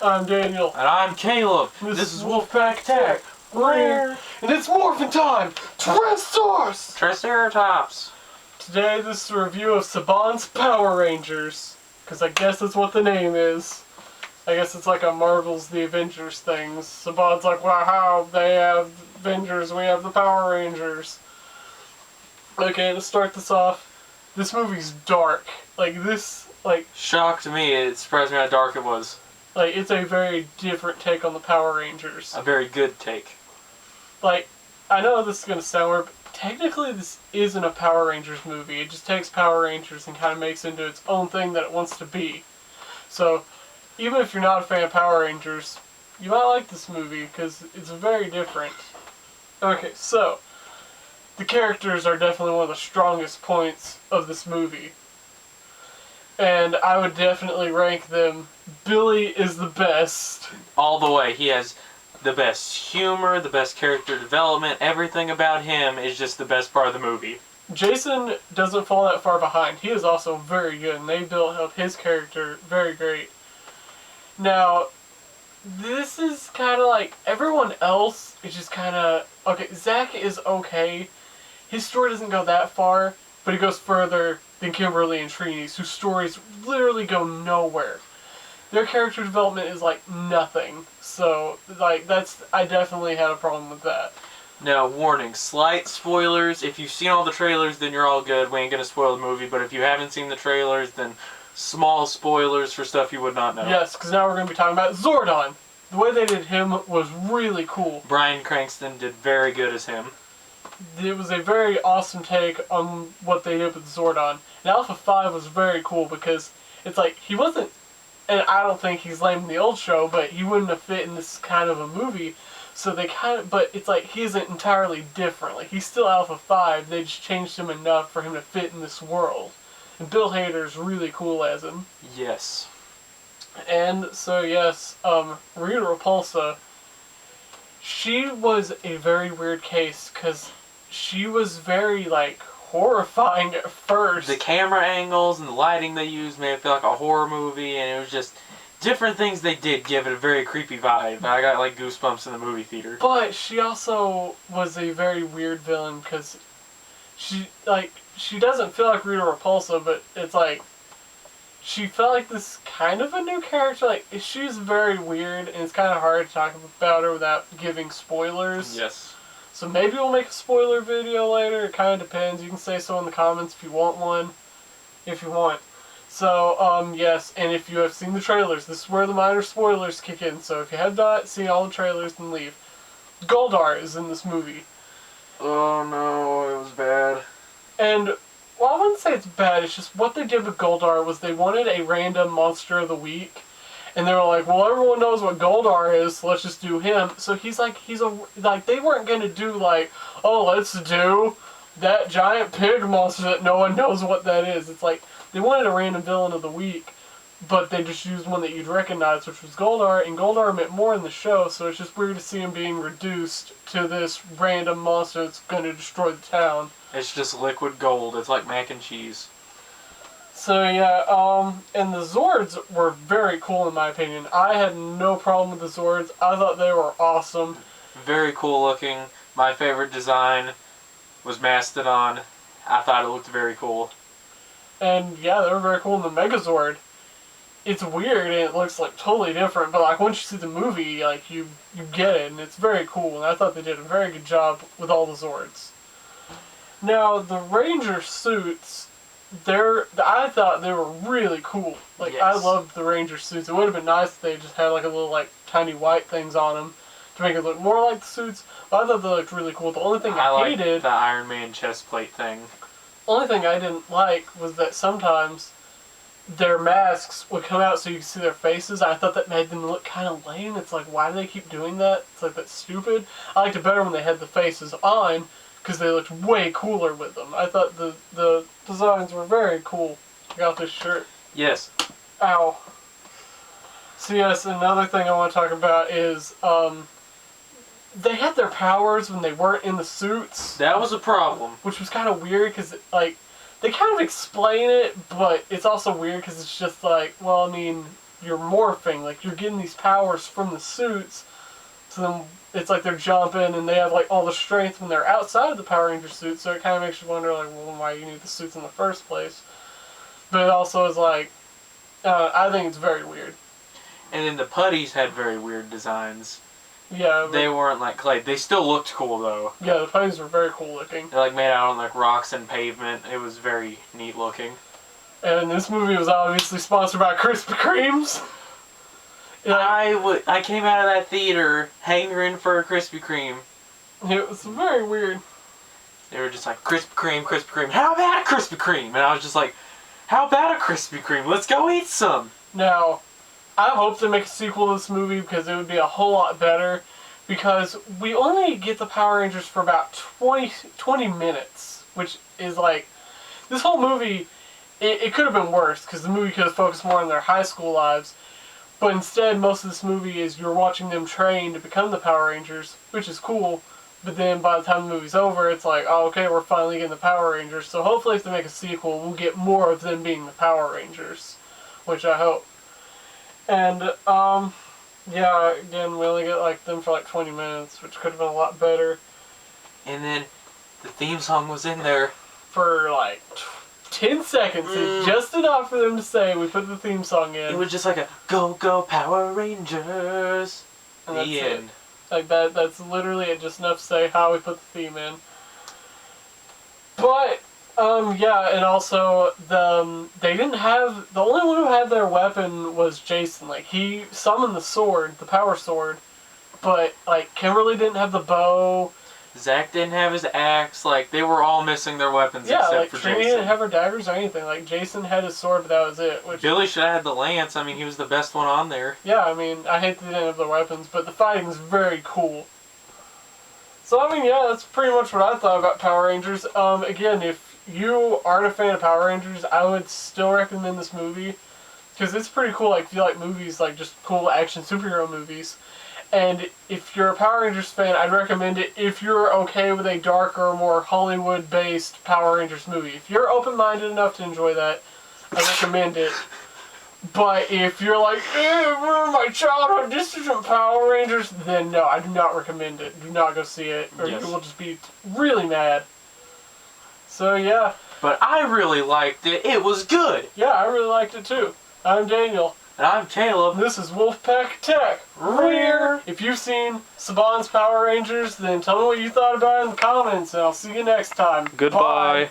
I'm Daniel. And I'm Caleb. This is WolfpackATTACK. And it's morphin' time! Triceratops! Triceratops. Today this is a review of Saban's Power Rangers. Because I guess that's what the name is. I guess it's like a Marvel's The Avengers things. Saban's like, wow, they have Avengers, we have the Power Rangers. Okay, to start this off, this movie's dark. Shocked me. It surprised me how dark it was. It's a very different take on the Power Rangers. A very good take. I know this is going to sound weird, but technically this isn't a Power Rangers movie. It just takes Power Rangers and kind of makes it into its own thing that it wants to be. So, even if you're not a fan of Power Rangers, you might like this movie, because it's very different. Okay, so, the characters are definitely one of the strongest points of this movie. And I would definitely rank them. Billy is the best. All the way. He has the best humor, the best character development. Everything about him is just the best part of the movie. Jason doesn't fall that far behind. He is also very good, and they built up his character very great. Now, this is kind of like everyone else is just kind of... Okay, Zach is okay. His story doesn't go that far, but it goes further than Kimberly and Trini's, whose stories literally go nowhere. Their character development is like nothing. So, I definitely had a problem with that. Now, warning, slight spoilers. If you've seen all the trailers, then you're all good. We ain't gonna spoil the movie. But if you haven't seen the trailers, then small spoilers for stuff you would not know. Yes, because now we're going to be talking about Zordon. The way they did him was really cool. Bryan Cranston did very good as him. It was a very awesome take on what they did with Zordon. And Alpha 5 was very cool because it's like, he wasn't, and I don't think he's lame in the old show, but he wouldn't have fit in this kind of a movie. So they but it's like, he isn't entirely different. Like, he's still Alpha 5, they just changed him enough for him to fit in this world. And Bill Hader's really cool as him. Yes. And so yes, Rita Repulsa, she was a very weird case because she was very, horrifying at first. The camera angles and the lighting they used made it feel like a horror movie, and it was just different things they did give it a very creepy vibe. I got, goosebumps in the movie theater. But she also was a very weird villain because she doesn't feel like Rita Repulsa, but it's like, she felt like this kind of a new character. She's very weird, and it's kind of hard to talk about her without giving spoilers. Yes. So maybe we'll make a spoiler video later. It kind of depends. You can say so in the comments if you want one. If you want. So, yes, and if you have seen the trailers, this is where the minor spoilers kick in. So if you have not seen all the trailers, then leave. Goldar is in this movie. Oh no, it was bad. And, well, I wouldn't say it's bad, it's just what they did with Goldar was they wanted a random monster of the week. And they were like, well, everyone knows what Goldar is, so let's just do him. So they weren't going to do oh, let's do that giant pig monster that no one knows what that is. It's like, they wanted a random villain of the week, but they just used one that you'd recognize, which was Goldar, and Goldar meant more in the show, so it's just weird to see him being reduced to this random monster that's going to destroy the town. It's just liquid gold. It's like mac and cheese. So yeah, and the Zords were very cool in my opinion. I had no problem with the Zords. I thought they were awesome. Very cool looking. My favorite design was Mastodon. I thought it looked very cool. And yeah, they were very cool in the Megazord. It's weird and it looks totally different, but once you see the movie, you get it, and it's very cool, and I thought they did a very good job with all the Zords. Now, the Ranger suits, I thought they were really cool. Yes. I loved the Ranger suits. It would have been nice if they just had a little tiny white things on them to make it look more like the suits, but I thought they looked really cool. The only thing I hated... liked the Iron Man chest plate thing. The only thing I didn't like was that sometimes their masks would come out so you could see their faces. I thought that made them look kind of lame. It's like, why do they keep doing that? It's that's stupid. I liked it better when they had the faces on, because they looked way cooler with them. I thought the designs were very cool. I got this shirt. Yes. Ow. So yes, another thing I want to talk about is, they had their powers when they weren't in the suits. That was a problem. Which was kind of weird, because, they kind of explain it, but it's also weird, because it's just well, I mean, you're morphing, like you're getting these powers from the suits. So then it's like they're jumping and they have like all the strength when they're outside of the Power Ranger suit. So it kind of makes you wonder, like, well, why you need the suits in the first place. But it also is like, I think it's very weird. And then the putties had very weird designs. Yeah. They weren't like clay. They still looked cool though. Yeah, the putties were very cool looking. They're like made out on like rocks and pavement. It was very neat looking. And this movie was obviously sponsored by Krispy Kremes. I came out of that theater hangering for a Krispy Kreme. It was very weird. They were just like, Krispy Kreme, Krispy Kreme. How about a Krispy Kreme? And I was just like, how about a Krispy Kreme? Let's go eat some. Now, I hope to make a sequel to this movie because it would be a whole lot better. Because we only get the Power Rangers for about 20 minutes. Which is like, this whole movie, it could have been worse. Because the movie could have focused more on their high school lives. But instead, most of this movie is you're watching them train to become the Power Rangers. Which is cool. But then by the time the movie's over, it's like, oh, okay, we're finally getting the Power Rangers. So hopefully if they make a sequel, we'll get more of them being the Power Rangers. Which I hope. And, yeah, again, we only get like them for like 20 minutes, which could have been a lot better. And then the theme song was in there. For like 10 seconds. It's just enough for them to say, we put the theme song in. It was just like a, go, go, Power Rangers. And The end. Like that's literally it, just enough to say how we put the theme in. But, yeah, and also, they didn't have, the only one who had their weapon was Jason. Like, he summoned the sword, the power sword, but, like, Kimberly didn't have the bow. Zach didn't have his axe. Like, they were all missing their weapons except for Trini Jason. didn't have her daggers or anything. Like, Jason had his sword, but that was it. Which, Billy should have had the lance. I mean, he was the best one on there. yeah, I mean, I hate that they didn't have their weapons, but the fighting's very cool. So, I mean, yeah, that's pretty much what I thought about Power Rangers. Again, if you aren't a fan of Power Rangers, I would still recommend this movie. Because it's pretty cool, like, if you like movies, like, just cool action superhero movies. And if you're a Power Rangers fan, I'd recommend it if you're okay with a darker, more Hollywood-based Power Rangers movie. If you're open-minded enough to enjoy that, I recommend it. But if you're like, my childhood, this isn't Power Rangers, then no, I do not recommend it. Do not go see it, or you will just be really mad. So, yeah. But I really liked it. It was good. Yeah, I really liked it too. I'm Daniel. And I'm Caleb. This is WolfpackATTACK. Rear! If you've seen Saban's Power Rangers, then tell me what you thought about it in the comments, and I'll see you next time. Goodbye. Bye.